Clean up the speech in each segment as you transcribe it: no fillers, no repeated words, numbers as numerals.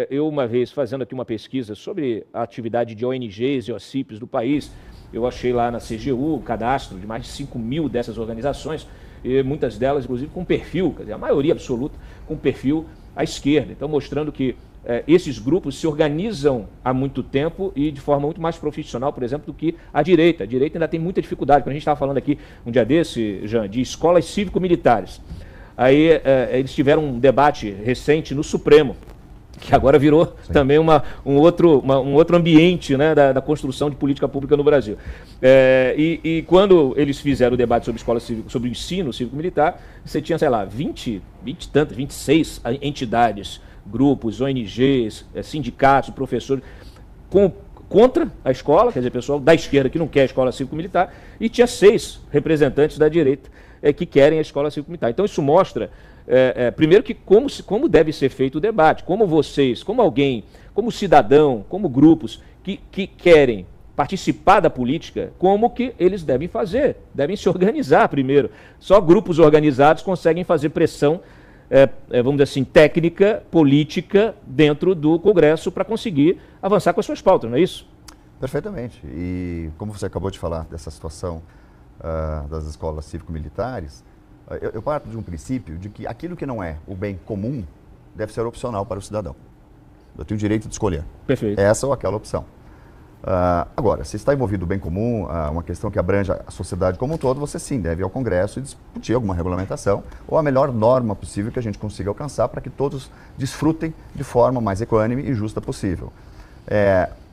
eu uma vez fazendo aqui uma pesquisa sobre a atividade de ONGs e OCIPs do país, eu achei lá na CGU o cadastro de mais de 5 mil dessas organizações, e muitas delas, inclusive, com perfil, quer dizer, a maioria absoluta, com perfil à esquerda. Então, mostrando que esses grupos se organizam há muito tempo e de forma muito mais profissional, por exemplo, do que a direita. A direita ainda tem muita dificuldade. Quando a gente estava falando aqui um dia desse, Jean, de escolas cívico-militares. Aí eles tiveram um debate recente no Supremo, que agora virou também um outro ambiente, né, da construção de política pública no Brasil. E quando eles fizeram o debate sobre escola cívico, sobre o ensino cívico-militar, você tinha, sei lá, 26 entidades, grupos, ONGs, sindicatos, professores, contra a escola, quer dizer, pessoal da esquerda que não quer a escola cívico-militar, e tinha 6 representantes da direita que querem a escola cívico-militar. Então isso mostra, primeiro, que como deve ser feito o debate, como vocês, como alguém, como cidadão, como grupos que querem participar da política, como que eles devem fazer, devem se organizar primeiro. Só grupos organizados conseguem fazer pressão, vamos dizer assim, técnica, política, dentro do Congresso para conseguir avançar com as suas pautas, não é isso? Perfeitamente. E como você acabou de falar dessa situação das escolas cívico-militares, eu parto de um princípio de que aquilo que não é o bem comum deve ser opcional para o cidadão. Eu tenho o direito de escolher. Perfeito. Essa ou aquela opção. Agora, se está envolvido o bem comum, uma questão que abrange a sociedade como um todo, você sim deve ir ao Congresso e discutir alguma regulamentação ou a melhor norma possível que a gente consiga alcançar para que todos desfrutem de forma mais equânime e justa possível.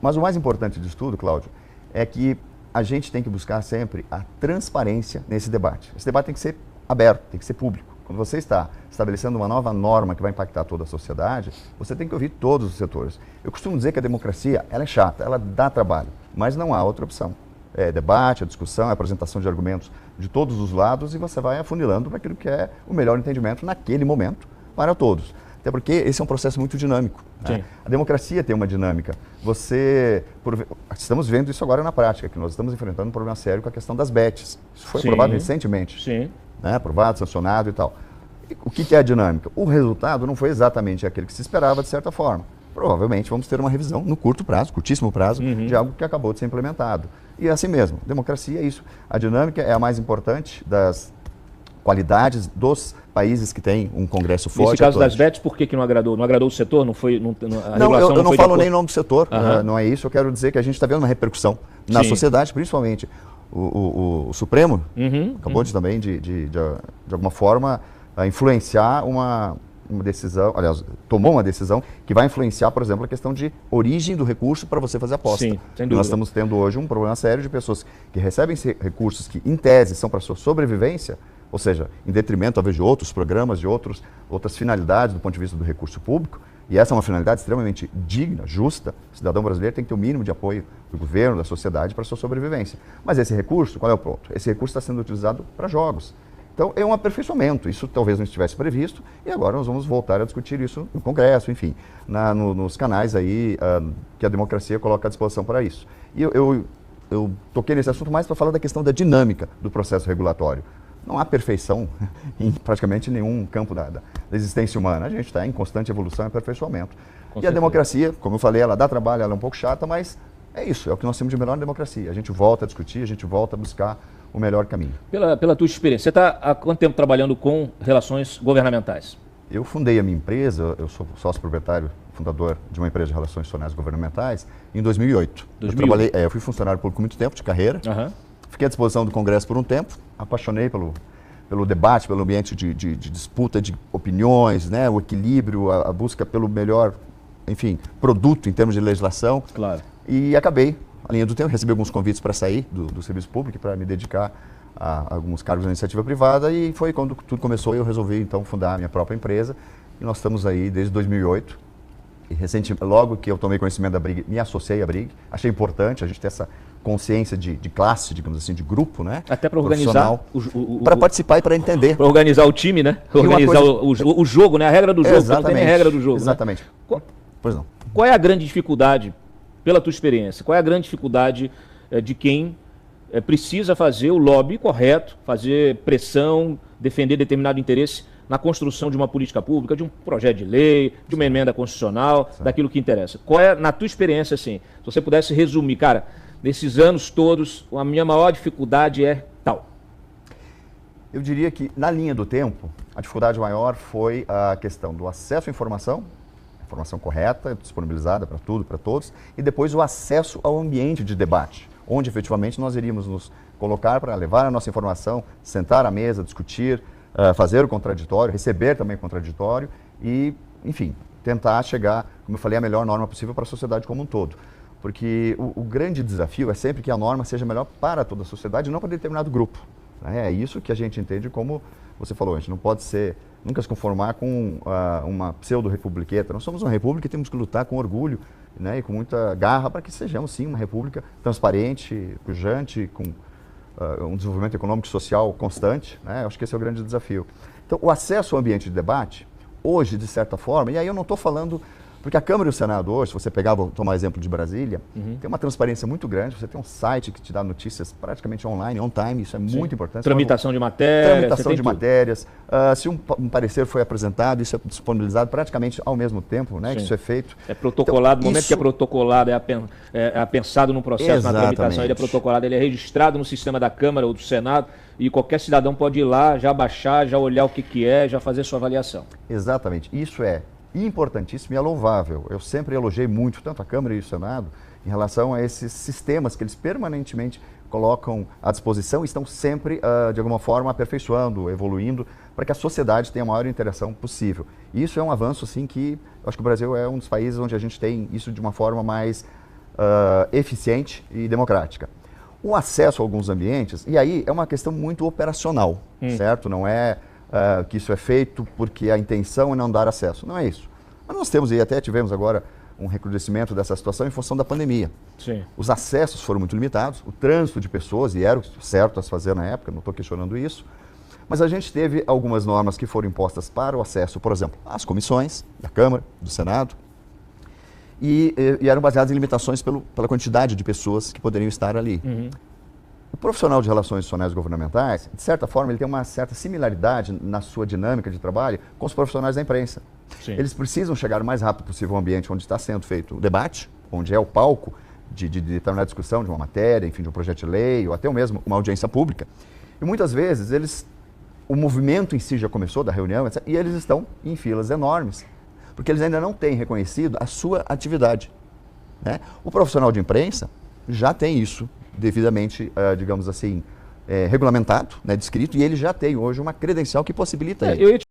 Mas o mais importante disso tudo, Cláudio, é que a gente tem que buscar sempre a transparência nesse debate. Esse debate tem que ser aberto, tem que ser público. Quando você está estabelecendo uma nova norma que vai impactar toda a sociedade, você tem que ouvir todos os setores. Eu costumo dizer que a democracia, ela é chata, ela dá trabalho, mas não há outra opção. É debate, é discussão, é apresentação de argumentos de todos os lados e você vai afunilando para aquilo que é o melhor entendimento naquele momento para todos. Até porque esse é um processo muito dinâmico. Né? A democracia tem uma dinâmica. Estamos vendo isso agora na prática, que nós estamos enfrentando um problema sério com a questão das bets. Isso foi aprovado recentemente. Sim. Né? Aprovado, sancionado e tal. E o que é a dinâmica? O resultado não foi exatamente aquele que se esperava, de certa forma. Provavelmente vamos ter uma revisão no curto prazo, curtíssimo prazo, de algo que acabou de ser implementado. E é assim mesmo. Democracia é isso. A dinâmica é a mais importante das qualidades dos países que têm um Congresso forte. Nesse caso das bets, por que não agradou? Não agradou o setor? Não foi, eu não falo nem em nome do setor, não é isso. Eu quero dizer que a gente está vendo uma repercussão na sociedade, principalmente o Supremo acabou também de alguma forma influenciar uma decisão, aliás, tomou uma decisão que vai influenciar, por exemplo, a questão de origem do recurso para você fazer aposta. Sim, sem dúvida. Nós estamos tendo hoje um problema sério de pessoas que recebem recursos que, em tese, são para sua sobrevivência, ou seja, em detrimento, talvez, de outros programas, de outras finalidades do ponto de vista do recurso público, e essa é uma finalidade extremamente digna, justa. O cidadão brasileiro tem que ter o mínimo de apoio do governo, da sociedade, para a sua sobrevivência. Mas esse recurso, qual é o ponto? Esse recurso está sendo utilizado para jogos. Então, é um aperfeiçoamento. Isso talvez não estivesse previsto, e agora nós vamos voltar a discutir isso no Congresso, enfim, nos canais aí que a democracia coloca à disposição para isso. E eu toquei nesse assunto mais para falar da questão da dinâmica do processo regulatório. Não há perfeição em praticamente nenhum campo da existência humana. A gente está em constante evolução e aperfeiçoamento. E a democracia, como eu falei, ela dá trabalho, ela é um pouco chata, mas é isso, é o que nós temos de melhor na democracia. A gente volta a discutir, a gente volta a buscar o melhor caminho. Pela tua experiência, você está há quanto tempo trabalhando com relações governamentais? Eu fundei a minha empresa, eu sou sócio proprietário, fundador de uma empresa de relações institucionais governamentais, em 2008. Eu fui funcionário público muito tempo, de carreira. Fiquei à disposição do Congresso por um tempo, apaixonei pelo debate, pelo ambiente de disputa de opiniões, né, o equilíbrio, a busca pelo melhor, enfim, produto em termos de legislação. Claro. E acabei, à linha do tempo, recebi alguns convites para sair do serviço público, para me dedicar a alguns cargos na iniciativa privada, e foi quando tudo começou e eu resolvi então fundar a minha própria empresa. E nós estamos aí desde 2008. E logo que eu tomei conhecimento da Brig, me associei à Brig. Achei importante a gente ter essa consciência de classe, digamos assim, de grupo, né? Até para organizar para participar e para entender. Para organizar o time, né? Organizar o jogo, né? A regra do jogo. Exatamente. Tem a regra do jogo. Exatamente. Né? Pois não. Qual é a grande dificuldade, pela tua experiência, qual é a grande dificuldade de quem precisa fazer o lobby correto, fazer pressão, defender determinado interesse na construção de uma política pública, de um projeto de lei, de uma emenda constitucional, daquilo que interessa. Qual é, na tua experiência, assim, se você pudesse resumir, cara, nesses anos todos, a minha maior dificuldade é tal? Eu diria que, na linha do tempo, a dificuldade maior foi a questão do acesso à informação correta, disponibilizada para tudo, para todos, e depois o acesso ao ambiente de debate, onde efetivamente nós iríamos nos colocar para levar a nossa informação, sentar à mesa, discutir, fazer o contraditório, receber também o contraditório e, enfim, tentar chegar, como eu falei, a melhor norma possível para a sociedade como um todo. Porque o grande desafio é sempre que a norma seja melhor para toda a sociedade e não para determinado grupo. É isso que a gente entende como, você falou, a gente não pode nunca se conformar com uma pseudo-republiqueta. Nós somos uma república e temos que lutar com orgulho, né, e com muita garra para que sejamos, sim, uma república transparente, pujante, com um desenvolvimento econômico e social constante. Né? Acho que esse é o grande desafio. Então, o acesso ao ambiente de debate, hoje, de certa forma, e aí eu não estou falando... Porque a Câmara e o Senado hoje, se você pegar, vou tomar exemplo de Brasília, tem uma transparência muito grande, você tem um site que te dá notícias praticamente online, on time, isso é muito importante. Tramitação de matérias. Tramitação de matérias. Se um parecer foi apresentado, isso é disponibilizado praticamente ao mesmo tempo, né, que isso é feito. É protocolado, então, no momento que é protocolado, é pensado no processo, na tramitação, ele é protocolado, ele é registrado no sistema da Câmara ou do Senado, e qualquer cidadão pode ir lá, já baixar, já olhar o que é, já fazer sua avaliação. Exatamente. Isso é importantíssimo e é louvável. Eu sempre elogiei muito, tanto a Câmara e o Senado, em relação a esses sistemas que eles permanentemente colocam à disposição e estão sempre, de alguma forma, aperfeiçoando, evoluindo, para que a sociedade tenha a maior interação possível. E isso é um avanço, assim, que eu acho que o Brasil é um dos países onde a gente tem isso de uma forma mais eficiente e democrática. O acesso a alguns ambientes, e aí é uma questão muito operacional, certo? Não é... que isso é feito porque a intenção é não dar acesso. Não é isso. Mas nós temos, e até tivemos agora um recrudescimento dessa situação em função da pandemia. Sim. Os acessos foram muito limitados, o trânsito de pessoas, e era o certo a se fazer na época, não estou questionando isso, mas a gente teve algumas normas que foram impostas para o acesso, por exemplo, às comissões da Câmara, do Senado, e eram baseadas em limitações pela quantidade de pessoas que poderiam estar ali. O profissional de relações institucionais governamentais, de certa forma, ele tem uma certa similaridade na sua dinâmica de trabalho com os profissionais da imprensa. Sim. Eles precisam chegar o mais rápido possível ao ambiente onde está sendo feito o debate, onde é o palco de determinada discussão de uma matéria, enfim, de um projeto de lei, ou até mesmo uma audiência pública. E muitas vezes, o movimento em si já começou, da reunião, etc., e eles estão em filas enormes, porque eles ainda não têm reconhecido a sua atividade. Né? O profissional de imprensa já tem isso devidamente, digamos assim, regulamentado, né, descrito, e ele já tem hoje uma credencial que possibilita ele.